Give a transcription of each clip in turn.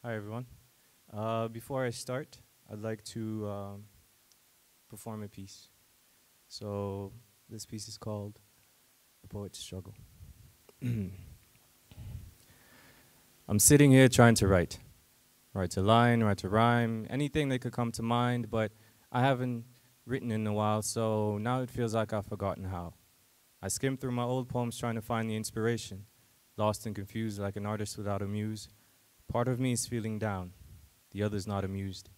Hi, everyone. Before I start, I'd like to perform a piece. So this piece is called The Poet's Struggle. I'm sitting here trying to write a line, write a rhyme, anything that could come to mind, but I haven't written in a while, so now it feels like I've forgotten how. I skim through my old poems trying to find the inspiration, lost and confused like an artist without a muse. Part of me is feeling down, the other's not amused.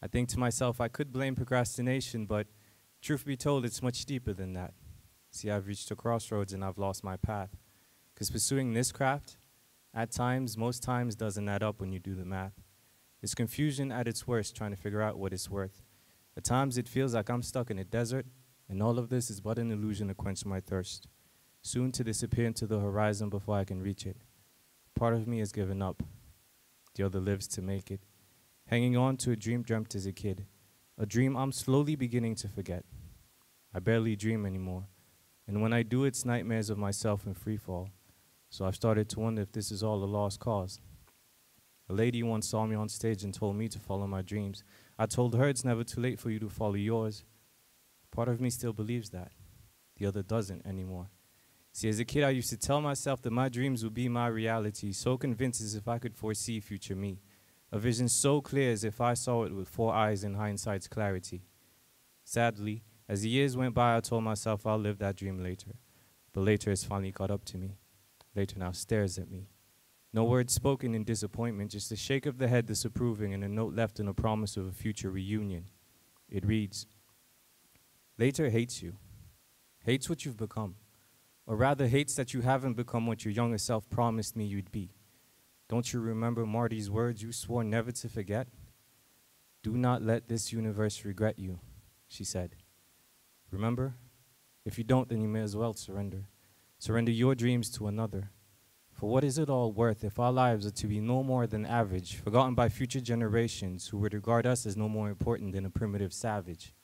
I think to myself I could blame procrastination, but truth be told, it's much deeper than that. See, I've reached a crossroads and I've lost my path. Because pursuing this craft, at times, most times, doesn't add up when you do the math. It's confusion at its worst, trying to figure out what it's worth. At times it feels like I'm stuck in a desert, and all of this is but an illusion to quench my thirst, soon to disappear into the horizon before I can reach it. Part of me has given up, the other lives to make it, hanging on to a dream dreamt as a kid, a dream I'm slowly beginning to forget. I barely dream anymore, and when I do, it's nightmares of myself in free fall. So I've started to wonder if this is all a lost cause. A lady once saw me on stage and told me to follow my dreams. I told her it's never too late for you to follow yours. Part of me still believes that. The other doesn't anymore. See, as a kid, I used to tell myself that my dreams would be my reality, so convinced as if I could foresee future me. A vision so clear as if I saw it with 4 eyes in hindsight's clarity. Sadly, as the years went by, I told myself I'll live that dream later. But later has finally caught up to me. Later now stares at me. No words spoken in disappointment, just a shake of the head disapproving and a note left in a promise of a future reunion. It reads, later hates you, hates what you've become, or rather hates that you haven't become what your younger self promised me you'd be. Don't you remember Marty's words you swore never to forget? Do not let this universe regret you, she said. Remember? If you don't, then you may as well surrender. Surrender your dreams to another. For what is it all worth if our lives are to be no more than average, forgotten by future generations who would regard us as no more important than a primitive savage?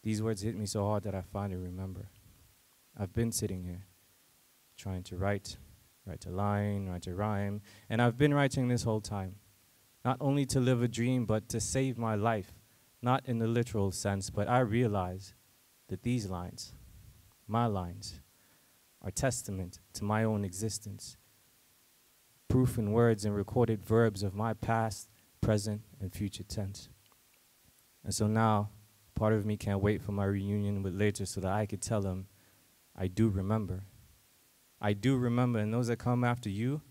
These words hit me so hard that I finally remember. I've been sitting here, trying to write a line, write a rhyme, and I've been writing this whole time. Not only to live a dream, but to save my life. Not in the literal sense, but I realize that these lines, my lines, are testament to my own existence. Proof in words and recorded verbs of my past, present, and future tense. And so now, part of me can't wait for my reunion with later so that I could tell him, I do remember. I do remember, and those that come after you,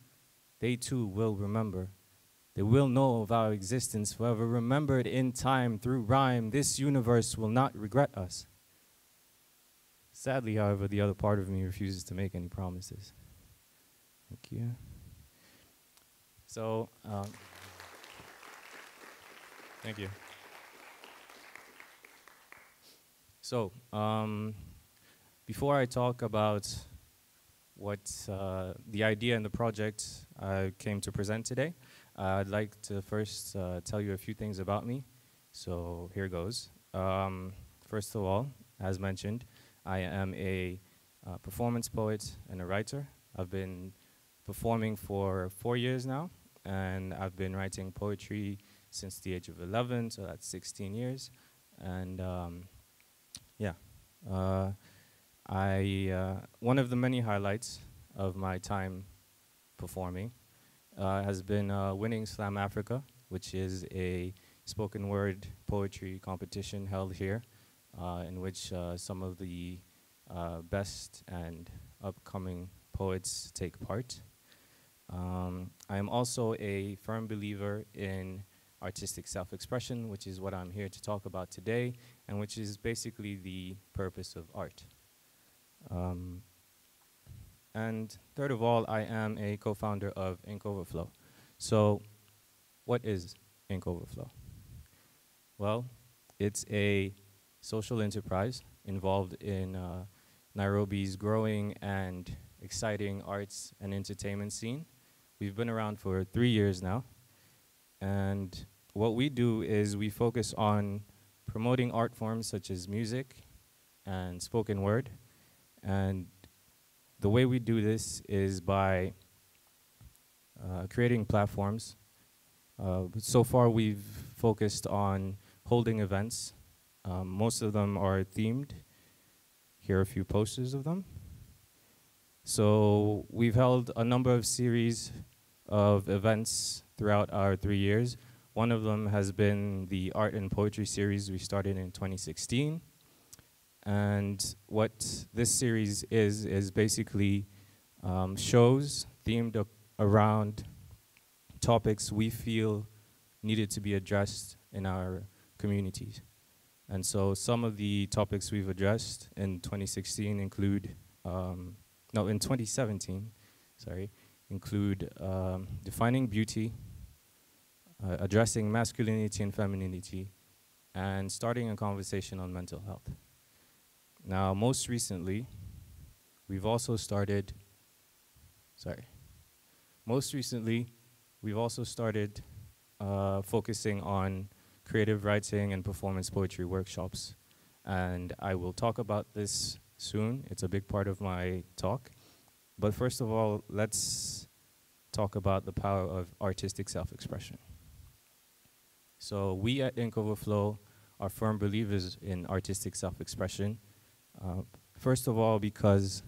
they too will remember. They will know of our existence forever, remembered in time through rhyme. This universe will not regret us. Sadly, however, the other part of me refuses to make any promises. Thank you. So, thank you. So, before I talk about what the idea and the project I came to present today, I'd like to first tell you a few things about me. So here goes. First of all, as mentioned, I am a performance poet and a writer. I've been performing for 4 years now, and I've been writing poetry since the age of 11, so that's 16 years. And one of the many highlights of my time performing has been winning Slam Africa, which is a spoken word poetry competition held here, in which some of the best and upcoming poets take part. I am also a firm believer in artistic self-expression, which is what I'm here to talk about today, and which is basically the purpose of art. And third of all, I am a co-founder of Ink Overflow. So what is Ink Overflow? Well, it's a social enterprise involved in Nairobi's growing and exciting arts and entertainment scene. We've been around for 3 years now. And what we do is we focus on promoting art forms such as music and spoken word. And the way we do this is by creating platforms But so far, we've focused on holding events. Most of them are themed. Here are a few posters of them. So we've held a number of series of events throughout our 3 years. One of them has been the Art and Poetry series we started in 2016. And what this series is basically shows themed around topics we feel needed to be addressed in our communities. And so some of the topics we've addressed in 2016 include, in 2017, sorry, include defining beauty, addressing masculinity and femininity, and starting a conversation on mental health. Now, most recently, we've also started focusing on creative writing and performance poetry workshops. And I will talk about this soon. It's a big part of my talk. But first of all, let's talk about the power of artistic self-expression. So we at Ink Overflow are firm believers in artistic self-expression. First of all, because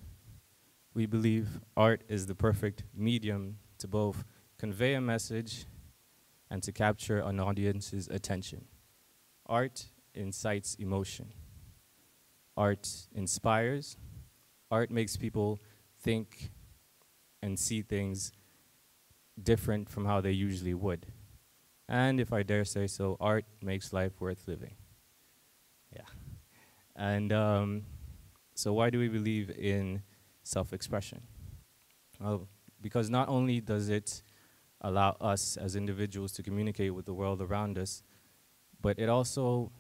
we believe art is the perfect medium to both convey a message and to capture an audience's attention. Art incites emotion. Art inspires. Art makes people think and see things different from how they usually would. And if I dare say so, art makes life worth living. Yeah. And so why do we believe in self-expression? Well, because not only does it allow us as individuals to communicate with the world around us, but it also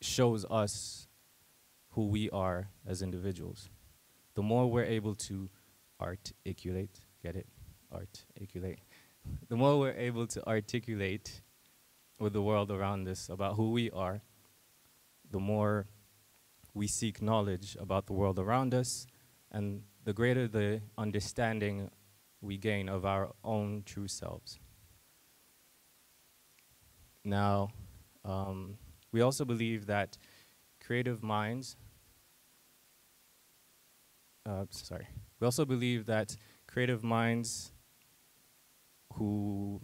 shows us who we are as individuals. The more we're able to articulate, get it? Articulate. The more we're able to articulate with the world around us about who we are, the more we seek knowledge about the world around us, and the greater the understanding we gain of our own true selves. Now, we also believe that creative minds, we also believe that creative minds we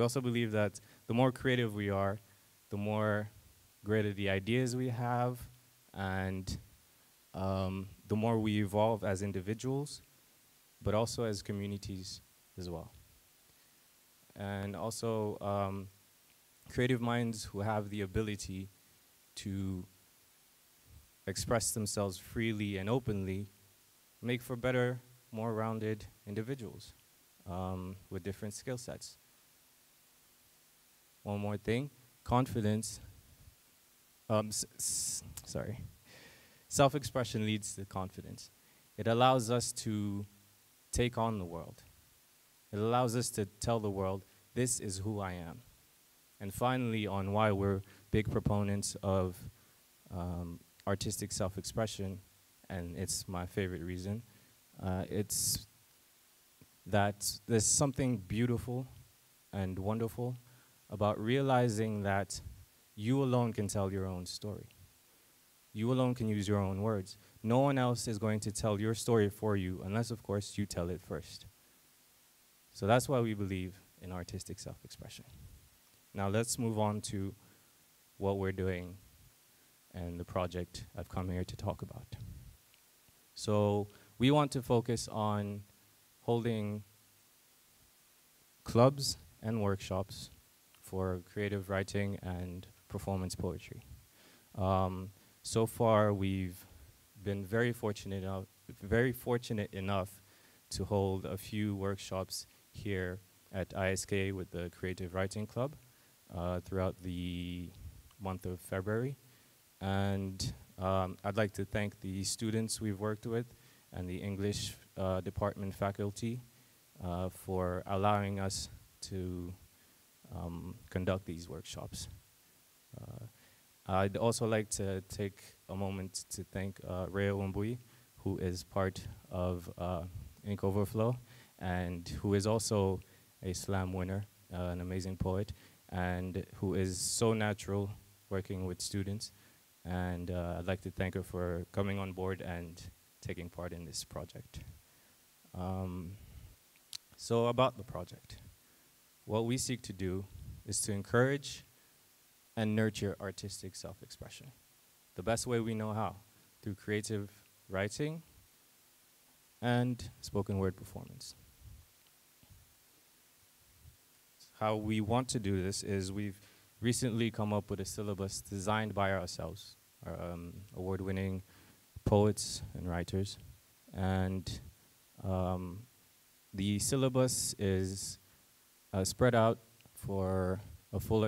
also believe that the more creative we are, the more greater the ideas we have, and the more we evolve as individuals, but also as communities as well. And also, creative minds who have the ability to express themselves freely and openly make for better, more rounded individuals with different skill sets. One more thing, confidence, self-expression leads to confidence. It allows us to take on the world. It allows us to tell the world, this is who I am. And finally, on why we're big proponents of artistic self-expression, and it's my favorite reason, it's that there's something beautiful and wonderful about realizing that you alone can tell your own story. You alone can use your own words. No one else is going to tell your story for you unless, of course, you tell it first. So that's why we believe in artistic self-expression. Now let's move on to what we're doing and the project I've come here to talk about. So we want to focus on holding clubs and workshops for creative writing and performance poetry. So far, we've been very fortunate enough to hold a few workshops here at ISK with the Creative Writing Club throughout the month of February. And I'd like to thank the students we've worked with and the English department faculty for allowing us to conduct these workshops. I'd also like to take a moment to thank Rhea Wambui, who is part of Ink Overflow, and who is also a slam winner, an amazing poet, and who is so natural working with students. And I'd like to thank her for coming on board and taking part in this project. So about the project. What we seek to do is to encourage and nurture artistic self-expression. The best way we know how, through creative writing and spoken word performance. How we want to do this is we've recently come up with a syllabus designed by ourselves, award-winning poets and writers. And the syllabus is spread out for a full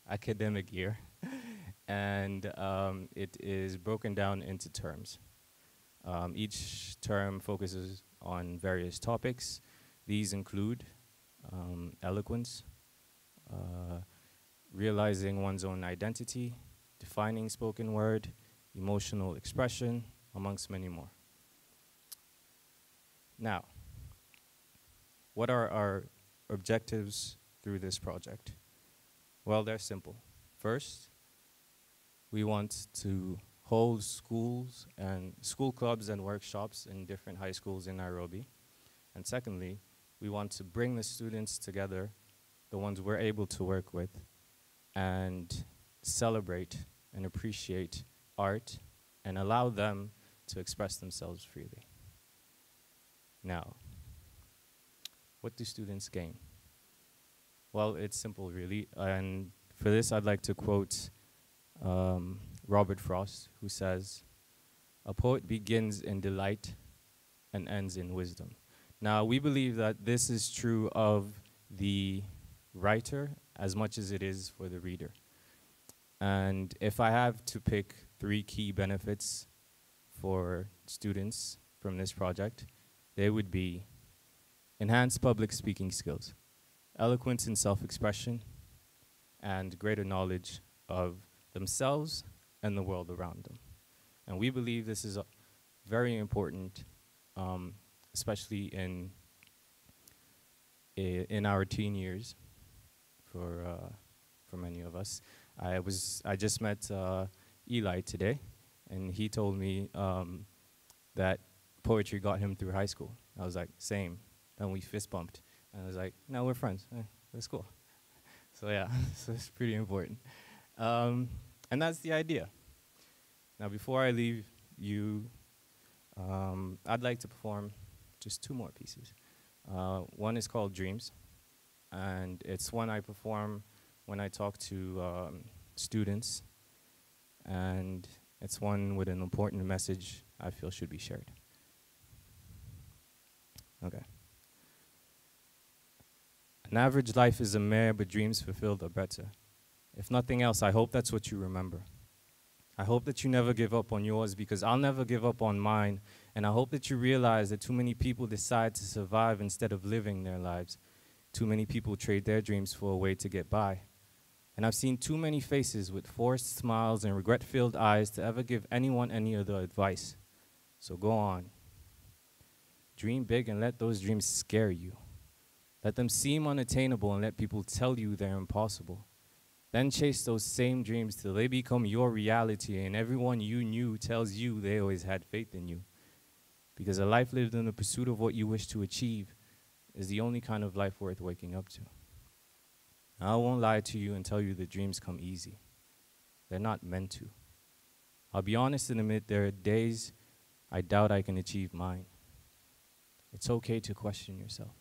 academic year. And it is broken down into terms. Each term focuses on various topics. These include eloquence, realizing one's own identity, defining spoken word, emotional expression, amongst many more. Now, what are our objectives through this project? Well, they're simple. First, we want to hold schools and school clubs and workshops in different high schools in Nairobi. And secondly, we want to bring the students together, the ones we're able to work with, and celebrate and appreciate art and allow them to express themselves freely. Now, what do students gain? Well, it's simple, really. And for this, I'd like to quote Robert Frost, who says, "A poet begins in delight and ends in wisdom." Now, we believe that this is true of the writer as much as it is for the reader. And if I have to pick 3 key benefits for students from this project, they would be enhanced public speaking skills, eloquence and self-expression, and greater knowledge of themselves and the world around them. And we believe this is very important, especially in our teen years for many of us. I just met Eli today, and he told me that poetry got him through high school. I was like, same. And we fist bumped. And I was like, no, we're friends. That's cool. So yeah, so it's pretty important. And that's the idea. Now, before I leave you, I'd like to perform just 2 more pieces. One is called Dreams, and it's one I perform when I talk to students, and it's one with an important message I feel should be shared. Okay. An average life is a mare, but dreams fulfilled are better. If nothing else, I hope that's what you remember. I hope that you never give up on yours, because I'll never give up on mine. And I hope that you realize that too many people decide to survive instead of living their lives. Too many people trade their dreams for a way to get by. And I've seen too many faces with forced smiles and regret-filled eyes to ever give anyone any other advice. So go on. Dream big and let those dreams scare you. Let them seem unattainable and let people tell you they're impossible. Then chase those same dreams till they become your reality, and everyone you knew tells you they always had faith in you. Because a life lived in the pursuit of what you wish to achieve is the only kind of life worth waking up to. I won't lie to you and tell you that dreams come easy. They're not meant to. I'll be honest and admit there are days I doubt I can achieve mine. It's okay to question yourself.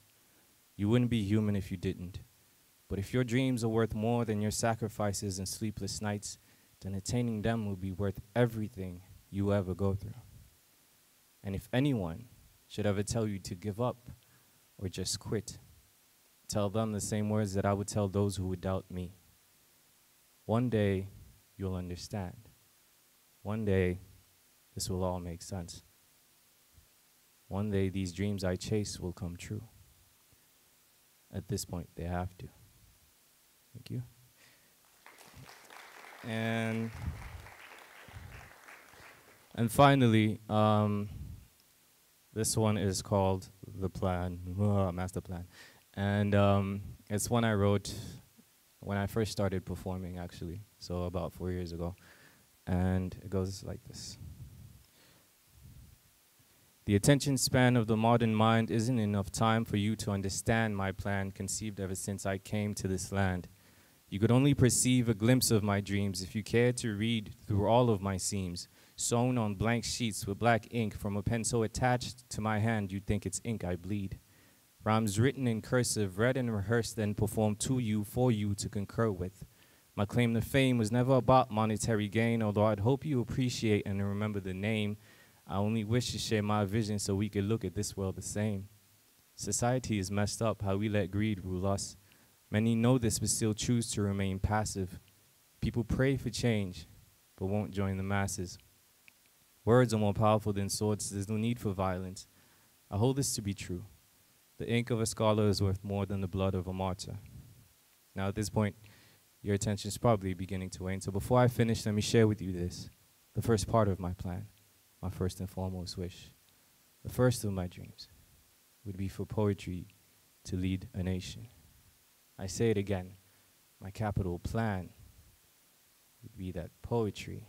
You wouldn't be human if you didn't. But if your dreams are worth more than your sacrifices and sleepless nights, then attaining them will be worth everything you ever go through. And if anyone should ever tell you to give up or just quit, tell them the same words that I would tell those who would doubt me. One day, you'll understand. One day, this will all make sense. One day, these dreams I chase will come true. At this point, they have to. Thank you. And finally, the This one is called The Plan, Master Plan. And it's one I wrote when I first started performing, actually, so about 4 years ago. And it goes like this. The attention span of the modern mind isn't enough time for you to understand my plan conceived ever since I came to this land. You could only perceive a glimpse of my dreams if you cared to read through all of my seams, sewn on blank sheets with black ink from a pen so attached to my hand you'd think it's ink I bleed. Rhymes written in cursive, read and rehearsed, then performed to you, for you to concur with. My claim to fame was never about monetary gain, although I'd hope you appreciate and remember the name. I only wish to share my vision so we could look at this world the same. Society is messed up, how we let greed rule us. Many know this but still choose to remain passive. People pray for change, but won't join the masses. Words are more powerful than swords, there's no need for violence. I hold this to be true. The ink of a scholar is worth more than the blood of a martyr. Now at this point, your attention is probably beginning to wane, so before I finish, let me share with you this, the first part of my plan. My first and foremost wish, the first of my dreams, would be for poetry to lead a nation. I say it again, my capital plan would be that poetry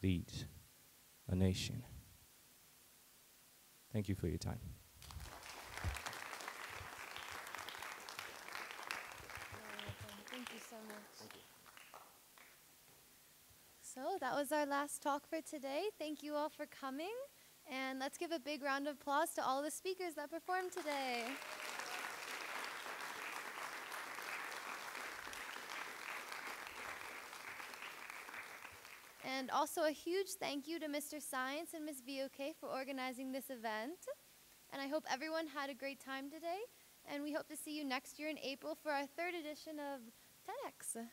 leads a nation. Thank you for your time. Thank you so much. Thank you. So that was our last talk for today. Thank you all for coming. And let's give a big round of applause to all the speakers that performed today. And also a huge thank you to Mr. Science and Ms. VOK for organizing this event. And I hope everyone had a great time today. And we hope to see you next year in April for our 3rd edition of TEDx.